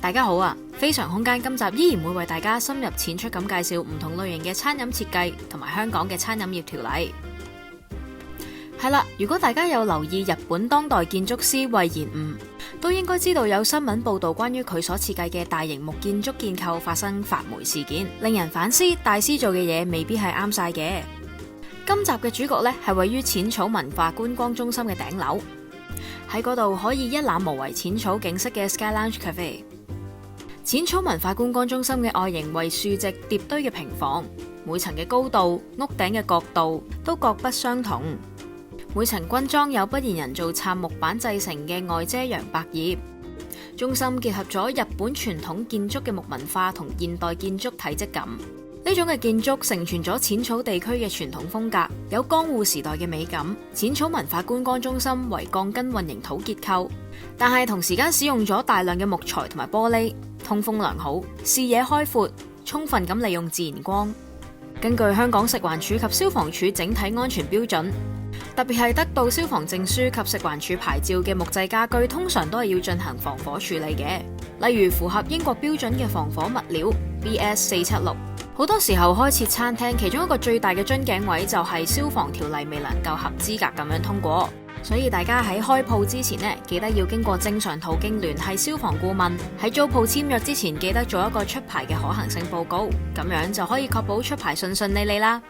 大家好啊！非常空間今集依然會為大家深入淺出咁介紹唔同類型嘅餐飲設計同埋香港嘅餐飲業條例。係啦，如果大家有留意日本當代建築師隈研吾，都應該知道有新聞報道關於佢所設計嘅大型木建築建構發生發霉事件，令人反思大師做嘅嘢未必係啱晒嘅。今集嘅主角呢，係位於淺草文化觀光中心嘅頂樓，喺嗰度可以一覽無遺淺草景色嘅 Sky Lounge Cafe。淺草文化觀光中心嘅外形為豎直疊堆嘅平房，每層嘅高度、屋頂嘅角度都各不相同。每層均裝有不現人造杉木板製成嘅外遮陽百葉。中心結合咗日本傳統建築嘅木文化同現代建築體積感。呢種嘅建築承傳咗淺草地區嘅傳統風格，有江戶時代嘅美感。淺草文化觀光中心為鋼筋混凝土結構，但係同時間使用咗大量嘅木材同埋玻璃，通風良好，視野開闊，充分咁利用自然光。根據香港食環署及消防處整體安全標準，特別係得到消防證書及食環署牌照嘅木製家居，通常都係要進行防火處理嘅。例如符合英國標準嘅防火物料 BS476。好多時候開設餐廳，其中一個最大嘅樽頸位就係消防條例未能夠合資格咁樣通過。所以大家喺開鋪之前呢，記得要經過正常途徑聯繫消防顧問。喺租鋪簽約之前，記得做一個出牌嘅可行性報告，咁樣就可以確保出牌順順利利啦。